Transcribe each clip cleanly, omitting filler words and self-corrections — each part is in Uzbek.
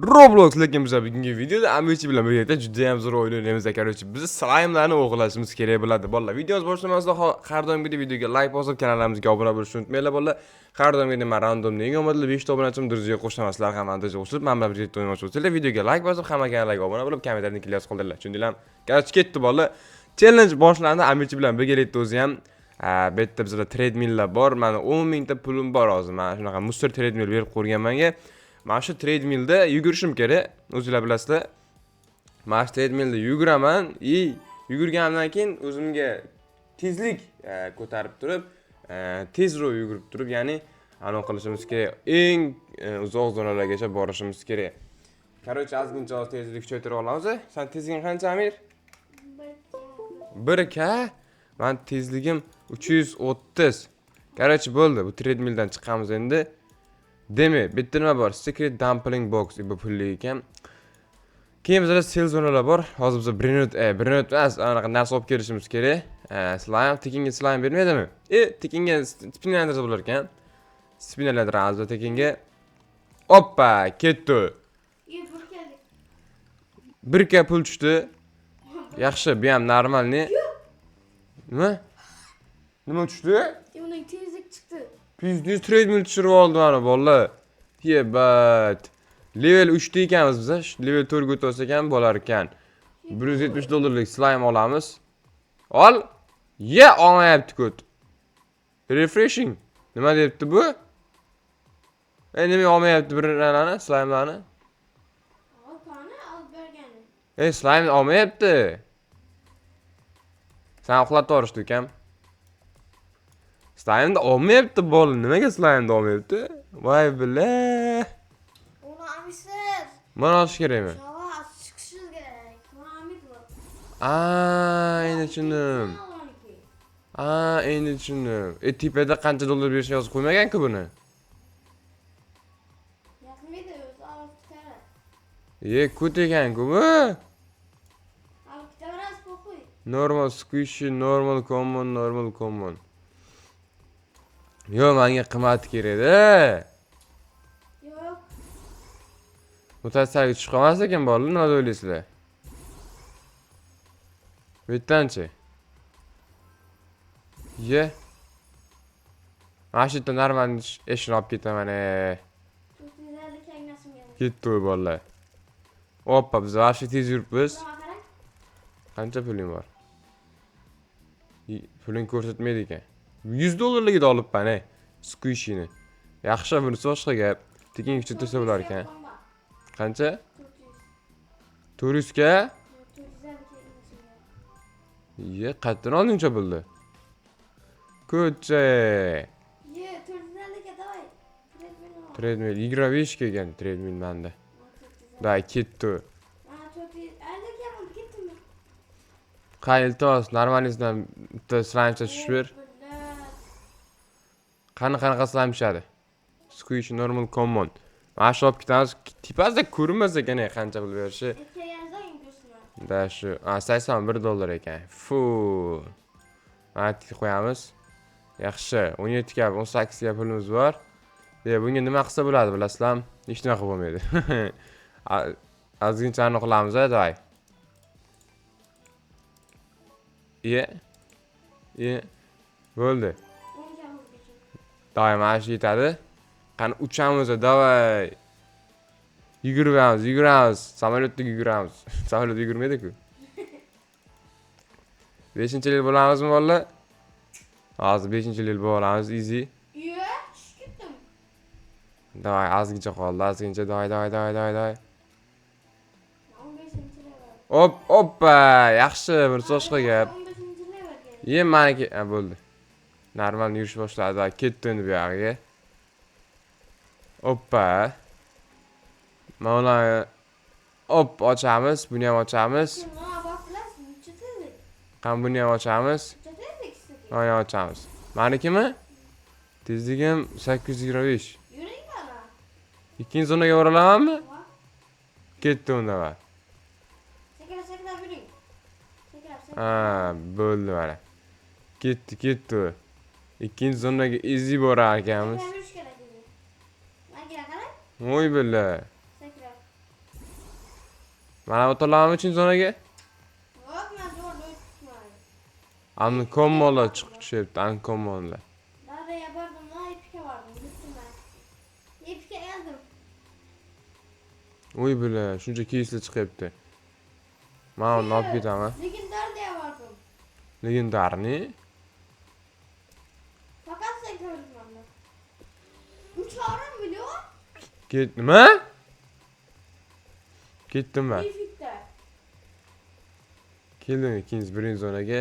Roblox lekin biz bugungi videoda Amici bilan birga juda ham zo'r o'yin o'ynaymiz. Короче, biz slime'larni o'g'irlashimiz kerak bo'ladi. Bolalar, videomiz boshlamasdan har doimgidek videoga like bosib, kanalimizga obuna bo'lishni unutmanglar bolalar. Har doimgidek men randomni eng omadli 5 ta obunachim dirjiga qo'shmaslar ham andaja o'sib, men bilan birga o'ynamoqchi bo'lsanglar, videoga like bosib, hamma kanalga obuna bo'lib, kommentarni kelib qoldiringlar. Tushundinglarmi? Короче, ketdi bolalar. Challenge boshlandi. Amici bilan birgalikda o'zi ham bu yerda bizda treadmilllar bor. Mana 10 mingta pulim bor hozir. Mana shunaqa mustar treadmill berib qo'ygan menga. Mana shu treadmillda yugurishim kerak. O'zingizlar bilasizlar. Mana shu treadmillda yuguraman. Yugurganimdan keyin o'zimga tezlik ko'tarib turib, tezroq yugurib turib, ya'ni anaqa qilishimiz kerak. Eng uzoq zonalargacha borishimiz kerak. Короче, ozgincha tezlik kuchaytirib olamiz. Sen tezliging qancha, Amir? 1k. Men tezligim 330. Короче, bo'ldi. Bu treadmilldan chiqamiz endi. Demak, bitta nima bor? Secret dumpling box deb pulli ekan. Keyin bizda sel zonalar bor. Hozir biz 1 minut emas, anaqa narsa olib kelishimiz kerak. Slime, tekinga slime bermaydimi? Tekinga spinnerlar bo'lar ekan. Spinnerlar razda tekinga. Hoppa, ketdi. 1k pul tushdi. Yaxshi, bu ham normal ne? Nima? Nima tushdi? Uning tezlik chiqdi. Biz treadmill tushirib oldim ana bolalar. Yebat. Level 3 da ekanmiz biz. Level 4 ga o'tsa ekan bo'lar ekan. $170 slime olamiz. Ol. Olmayapti ko't. Refreshing. Nima deyapti bu? Nima olmayapti bir narani, slime'larni? Qani olib bergani. Slime olmayapti. Sen uxlatib yuborishdi ukam. Slime'da olmayapti bol. Nimaga slime'da olmayapti? Voy bile. Uni amisiz. Mana olish kerakmi? Shava chiqishingiz kerak. Uni amit bor. Endi tushundim. Endi tushundim. Tepada qancha dollar berishni yozib qo'ymagan-ku buni. Yoqmaydi o'zi olib ketadi. Ko't ekan-ku bu. Olib ketaverasiz qo'y. Normal squishy, normal common. Yo, menga qimmat kerak-da. Yo'q. Mutasaddiga tushib qolmas ekan bolalar, nima o'ylaysizlar? Bitanchi. Mana shu yerda normal ishni olib ketaman. Ketdi bolalar. Hoppa, biz vashi tez yuribmiz. Qancha puling bor? Puling ko'rsatmaydi ekan. $100 ga olibman, squishyni. Yaxshi, bunisi boshqa gap. Tekin kuchaytirsa bo'lar ekan. Qancha? 400 ga? Qayerdan oldingcha bo'ldi? Ko'cha. 450 ga davay. Treadmill 25 kelgan treadmill menda. Da ketdi. Qayiltos, normalingizdan bitta slime tushib ber. Qanaqa slime tushadi? Squishy, normal, common. Mana shu olib ketamiz. Tipasida ko'rinmas ekan, qancha pul berishi. Da shu, $81 ekan. Fu. Mana qo'yamiz. Yaxshi, 17 ga, 18 ga pulimiz bor. Bunga nima qilsa bo'ladi, bilasizlarmi? Hech nima qilib bo'lmaydi. Ozginchani qilamiz, davay. Bo'ldi. Davay, mana shu yetadi. Qani uchamiz, davay. Yuguramiz. Samolyotda yuguramiz. Samolyotda yugurmaydi-ku. 5-yil bo'lamizmi bolalar? Hozir 5-yil bo'lamiz, easy. Ketdim. Davay, ozgincha qoldi, ozgincha. Davay. 15-yil. Hoppa, yaxshi, bir boshqa gap. 15-yil. Meniki, bo'ldi. Normal yurish boshladi, ketdi endi bu yoqqa. Hoppa. Mana ochamiz, buni ham ochamiz. Nima bor bilasizmi? Chetalik. Qani buni ham ochamiz. Chetalik. Mana ochamiz. Menikimi? Tezligim 825. Yuring bana. Ikkinchi zonaga boralamanmi? Ketdi unda va. Sakrab yuring. Bo'ldi mana. Ketdi. Ikkinchi zonaga easy borar ekanmiz. Sakrab yurish kerak edi. Menga qarang. Voy billa. Sakrab. Mana o'tirlamam uchun zonaga. Yo'q, men zo'rda o'tmayman. Amni kommolar chiqib tushyapti, an kommonlar. Daryoga bordim, ipga bordim, bitdim men. Ipga eldim. Uy bile, shuncha kiyisli chiqyapti. Mana uni olib ketaman. Lekin daryoga bordim. Legendarniy. Faqat sen ko'rdim. 3,5 million. Nima? Ketdim ben. Lifikda. Keldim ikkinchi birinchi zonaga.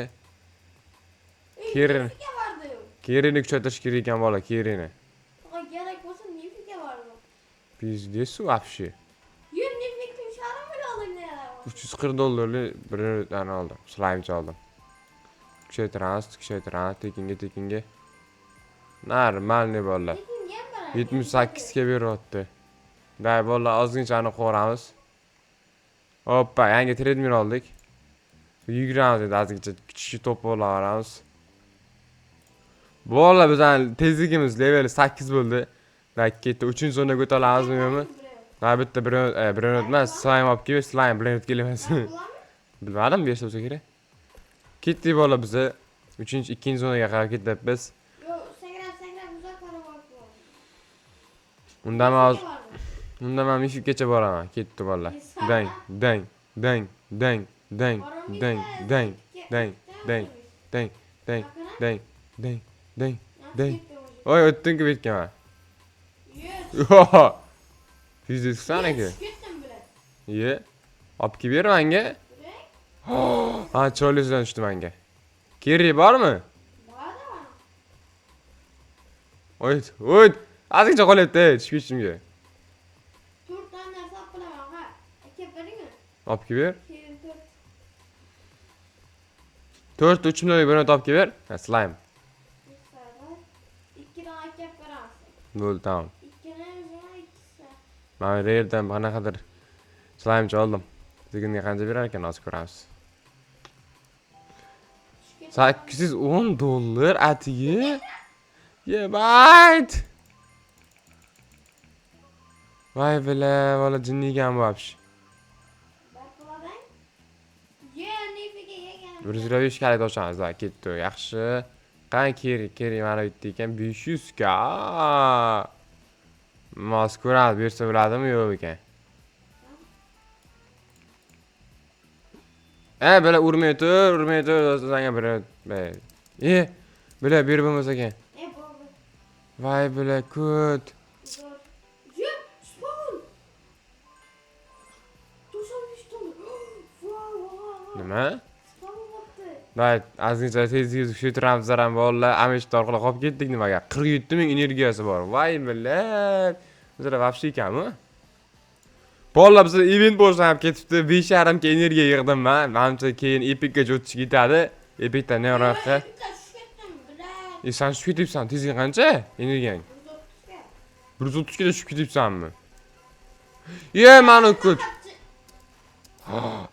Kerin. Lifikga bordim. Kerini kuchaytirish kerak ekan bola, kerini. Faqat kerak bo'lsa lifikga bordim. Pizdes вообще. Yur lifikda 3,5 million ne? $340 bir tane aldım. Slime aldım. Kuchaytiramiz, tekinga. Normal ne bola. Lekin yem bor. 78 ga beryapti. Day bola ozginchani qo'ramiz. Hoppa, yangi treadmill oldik. Yuguramiz endi ozgincha kichik to'p olaveramiz. Bola bizning tezligimiz level 8 bo'ldi. Day ketdi 3-zonaga o'ta olamizmi yo'qmi? Day bitta bir emas, slime olib kelib, slime bilan o'tib kelamiz. Bilmadim, bersa bo'lsa kerak. Ketdik bola biz 2-zonaga qarab ketyapmiz. Yo'q, sakrab uzoqroq bordim. Unda men mifikacha boraman. Ketdi bola. Dang. Oy, o'tding-ku betgaman. Yo. Fizik sana ki. Ketdim bilan. Ye. Olib kelib ber menga. Ha, cho'lizdan tushdi menga. Kerak bormi? Bormi? O't. Ozgincha qolyapti, tushib ketishimga. 4 ta narsa olib qolaman, ha. Aka beringmi? Olib kelib ber. Keyin 4 3 million bir olib kelib ber. Ha, slime. 2 dan aka beramiz. Bo'ldi, tamam. 2 dan o'zini 2. Men rerdan qanaqadir slime oldim. Deginga qancha berar ekan, hozir ko'ramiz. $810 atiga. Yebayt. Vay bile, valla jinnigan bu apsh. Barqoladang. Ye, nifiga yegan. 105 kalit ochamiz, va ketdi. Yaxshi. Qani kerak mana bitta ekan 500 ga. Mazkurat bersa bo'ladimi yo'q ekan? Böyle urmay tur, sanga bir. Böyle bir bo'lmasa ekan. Bo'ldi. Vay bile kut. Ye, spawn. 95 dollar. Wow. Nima? Spawn bo'pti. Vay, ozgincha tezlik kuchaytiramiz ham bolalar, amishda orqali qolib ketdik nimaga? 47 ming energiyasi bor. Vay bile. Bizlar вообще ekanmi? Bolalar biz event boshlanib ketibdi. 5,5 ga energiya yig'dim men. Menimcha keyin Epicga o'tish ketadi. Epicdan nariroqqa. Sen tushib ketibsan, tezlik qancha? Energiyang. 130 ga tushib ketibsanmi? Mana kut.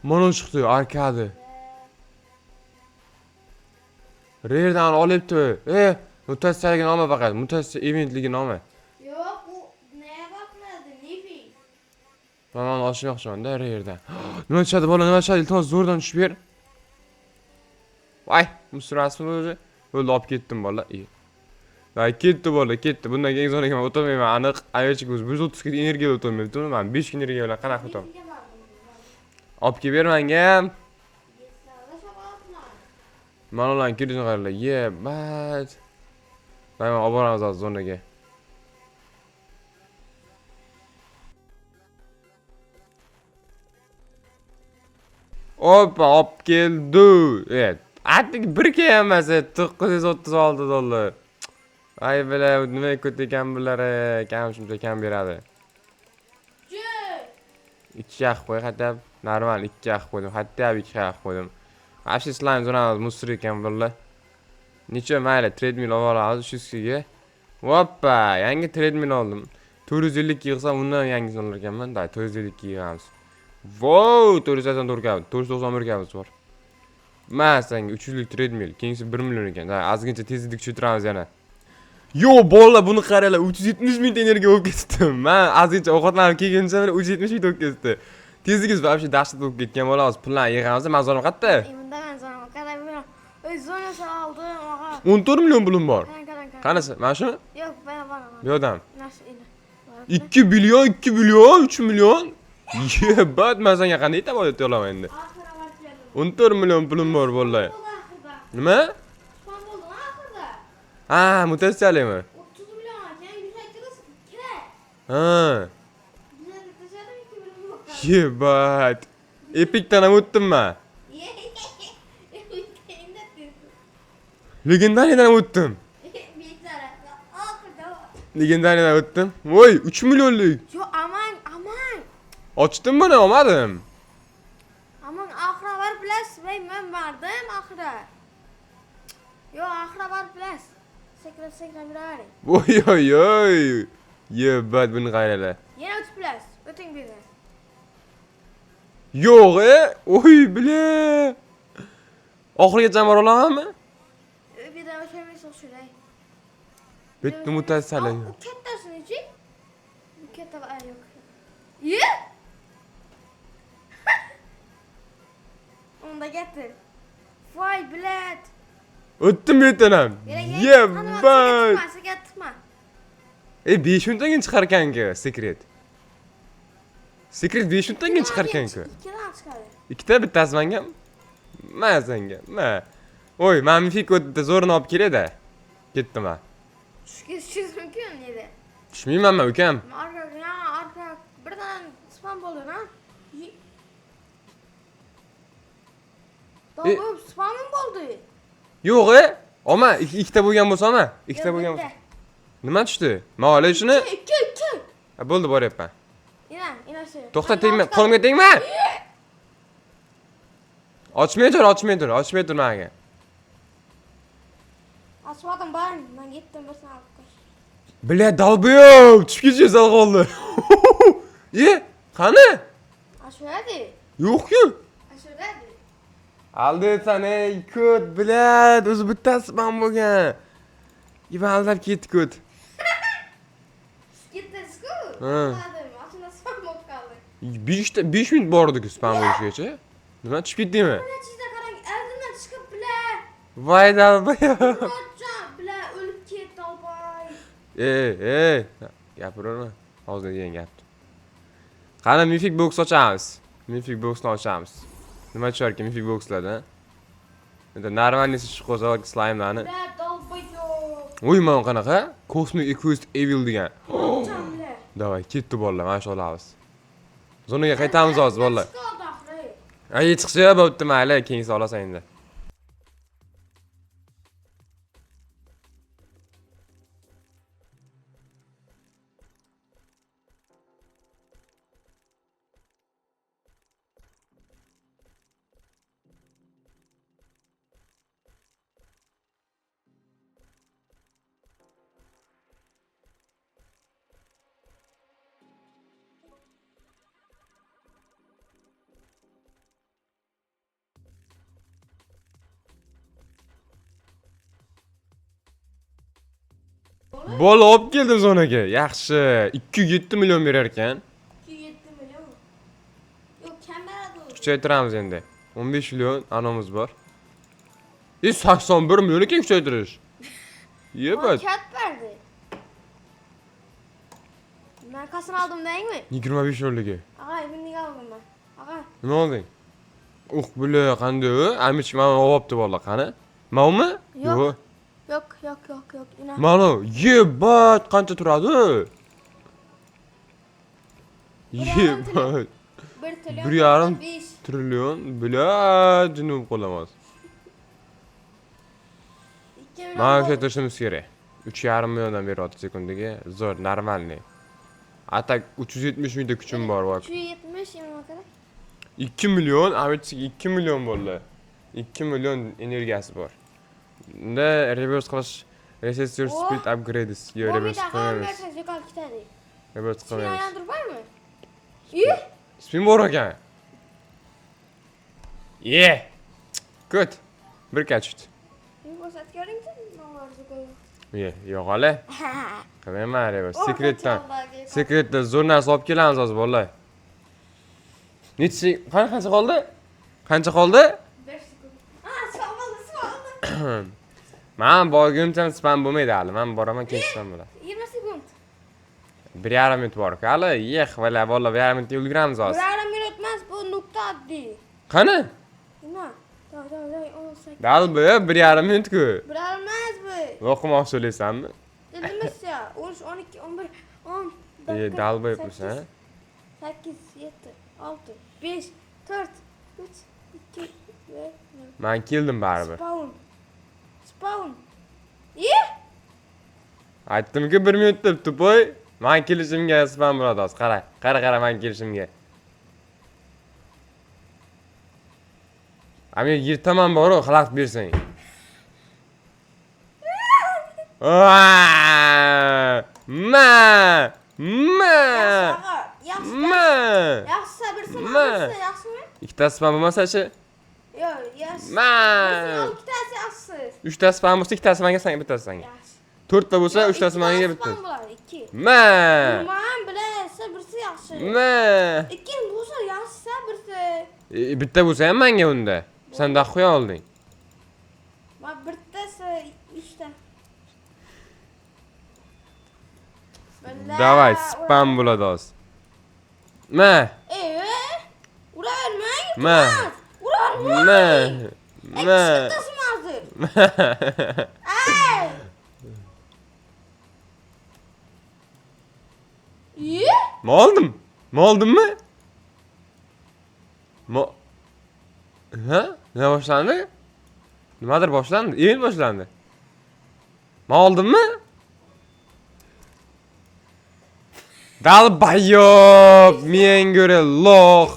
Mana chiqdi arkadi. Rerdan olibdi. Mutatsiyaligini olma faqat. Mutatsiya eventligini olma. Yo'q, u nega baqiladi? Nifi. Men olishmoqchiman-da rerdan. Nima tushadi bola, nima tushadi? Iltimos zo'rdan tushib ber. Voy, musrasmi o'zi? Bo'ldi, olib ketdim bola. Voy, ketdi bola, ketdi. Bundan keyin zonaga men o'tolmayman, aniq. Ayolchi ko'z 130 ga energiya o'tolmayapti. Men 5 ga energiya bilan qanaqa o'taman? Olib kelib ber menga. Mana ularni kirishni qaranglar. Bat. Men olib boramiz hozir zonaga. Hoppa, olib keldi. Atigi 1 ga emas, $936. Ay bile, nima ko'p ekan bular, kam shuncha kam beradi. 2 ga qo'y, hatta normal 2 ga qo'ydim. Hatta 2 ga qo'ydim. Вообще slime zonamiz musri ekan bular. Necha mayli treadmill olamiz 300 ga. Hoppa, yangi treadmill oldim. 450 yig'sam undan yangisini olar ekanman. Da 450 yig'amiz. Wow, 491 gamiz bor. Men senga 300 lik treadmill, keyingi 1 million ekan. Da ozgincha tezlik tushiramiz yana. Yo, bola buni qaranglar, 370 ming energiya olib ketdim. Men ozgincha ovqatlanib kelgancha 370 ming olib ketdi. Tezligingiz вообще dahshat bo'lib ketgan bola hozir pullarni yig'amiz. Manzorim qayerda? Bunda men zonaman. Qara beraman. Oy zonasi oldim, og'a. 14 million pulim bor. Qarang. Qanisi? Mana shu? Yo'q, mana bor. Bu yoqdan. Nasıl ina? 2 million, 2 million, 3 million. Yebat, men senga qanday aytib olaman endi? Oxira varib 14 million pulim bor vallahi. Nima? Spam bo'ldi oxirda. Ha, mutasalimmi? 30 million ekan, 180 kira. Ha. Bizga tashladim 2 million yo'q. Yebat. Epic'dan ham o'tdimmi? Legendariyadan ham o'tdim. Legendariyadan o'tdim. Voy, 3 millionlik. Yo aman. Ochdim buni, olmadim. Aman oxira var plus, men vardim oxira. Yo oxira var plus. Sekra biravering. Voy. Yebat buni qayrala. Yana 3 plus. O'ting bizni. Yo'q, Oy, bile. Oxirigacha bor olamanmi? Birdan o'shamaysiz shulay. Bitta mutasalim. O kattasini-chi? Bu katta yo'q. Ye? Onda getir. Voy bilet. O'tdim yetanam. Yebat. Sakatma. 5 minutdan chiqar ekan-ku, sekret. Sekret 5 minutdan keyin chiqar ekan-ku. Ikkidan chiqadi. Ikkita bittasi menga. Men senga. Oy, men mifik o'tdi, zo'rini olib keladi. Ketdim ha. Tushkiz mumkin edi. Tushmayman men, ukam. Arka birdan spam bo'ldi, ha? Doğru, spamım bo'ldi. Yo'q, Oma, ikkita bo'lgan bo'lsa-mi? Ikkita bo'lgan bo'lsa. Nima tushdi? Men olay shuni. 2. Bo'ldi, boryapman. Ina shu. To'xta, tegma, qo'limga tegma. Ochmay tur menga. Açmadım bari, ben gittim bir sana aldım. Bile dalbıyım, tushib ketishga sal qoldi. Qani? Aşuradi. Yo'q-ku. Aşuradi. Aldi seni, kut, bilad, o'zi bittasi spam bo'lgan. Ivan aldab ketdi kut. Gitdingiz-ku? Ha. Aslında spam bo'lib qoldi. 5 minut bordi-ku spam bo'lishgacha. Nima tushib ketdingmi? Buna chizda qarang, oldindan chiqib bile. Voy dalbıyım. Qo'rqdim, bile o'lib ketdi olbay. Gapiraverma. Hozir degan gapni. Qani Mythic Box ochamiz. Mythic Box'ni ochamiz. Nima tushar ekan Mythic Box'larda? Endi normalnisi chiqib qolsa slime'larni. Bile dolbaydi. Voy, men qanaqa? Cosmic Equist Evil degan. Qo'rqdim bile. Davay, ketdi bolalar, mana shu olamiz. Zonaga qaytamiz hozir bolalar. Chiqoldi oxiri. Ay, chiqsa bo'pti, mayli, keyingi olasan endi. Bola olib keldim zonaga. Yaxshi. 207 million berar ekan. 207 milyon. Yok kamera Kuchaytiramiz endi. 15 million anamiz bor. 81 million ekan kuchaytirish. Yebat. Kat verdi. Markasını aldım değil mi? 25 millionligi. Aga binlik aldım ben. Aga. Nima olding? Bile qanday u? Amish men olibdi bola, qani? Menmi? Yo'q. Yok. İnan. Mana, yebat qancha turadi? Yebat. 1,5 trillion bilad jinib qo'lamas. Mana kuchaytirishimiz kerak. 3,5 milliondan beryapti sekundiga. Zo'r, normalniy. Atak 370 mingta kuchim bor, bak. 370 nima kerak? 2 million, Amitchiga 2 million bo'ldi. 2 million energiyasi bor. Unda reverse qilish, reset your speed upgrades. Yo, reverse qilamiz. Reverse Spin qilamiz. aylantirib bormi? İyi. Spin bor ekan. Good. Bir kachit. Bir ko'rsatib ko'ring-chi. Yo'q hali. Qilmayman reverse. Secretdan zo'r narsa olib kelamiz hozir bolalar. Qancha qoldi? Qancha qoldi? 5 sekund. Spam oldi. Men borguncha spam bo'lmaydi hali. Men boraman, keyin spam bo'ladi. 20 sekund. 1,5 minut bor. Hali vallahi 1,5 minutda ulguramiz hozir. 1,5 minut emas, bu nuqta oddiy. Qani? Nima? Davay, 18. Dalbi 1,5 minut-ku. 1,5 emas bu. O'qimoq so'laysanmi? Ilimiz ya. 13, 12, 11, 10. Dalbi yapmisan, ha? 8, 7, 6, 5, 4, 3, 2, 1. Men keldim baribir. Spawn. Aytdimki 1 minut deb tupoy. Men kelishimga spam bo'ladi hozir. Qara men kelishimga. Ami yirtaman bor-ku, xalaqit bersang. Yaxshi sabirsiz, yaxshimi? Ikkita spam bo'lmasa-chi? Yo'q, yaxshi. Ikkitasi yaxshisiz. 3 ta spam bo'lsa, 2tasi menga, senga bittasi senga. Yaxshi. 4 ta bo'lsa, 3 tasi menga, bittasi. Spam bo'ladi, 2. Men bilasa birsi yaxshi. 2 bo'lsa yaxshi, birsi. Bitta bo'lsa ham menga unda. Senda qo'ya olding. Men bittasi 3 ta. Davay, spam bo'ladi hozir. Uravermang. Uravermang. Ikkitasi hozir. Oldimmi? Ha? Nima boshlandi? Nimadir boshlandi? Endi boshlandi. Men oldimmi? Dalbayob, men ko'ra loq.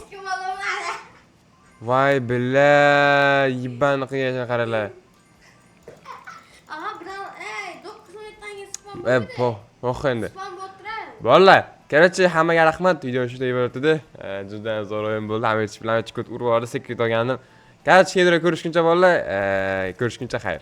Voy billahi, yibani qilgan qaralar. Aha, bilan 9 minutdan keyin spam bo'ladi. Po'x endi. Spam bo'tiradi. Bo'ldi. Короче, hammaga rahmat. Video shunday bo'lardi. Juda zo'r o'yin bo'ldi. Hamma bilan chiqib urib oldi, sekret olgandim. Короче, ko'rishguncha bolalar, ko'rishguncha xayr.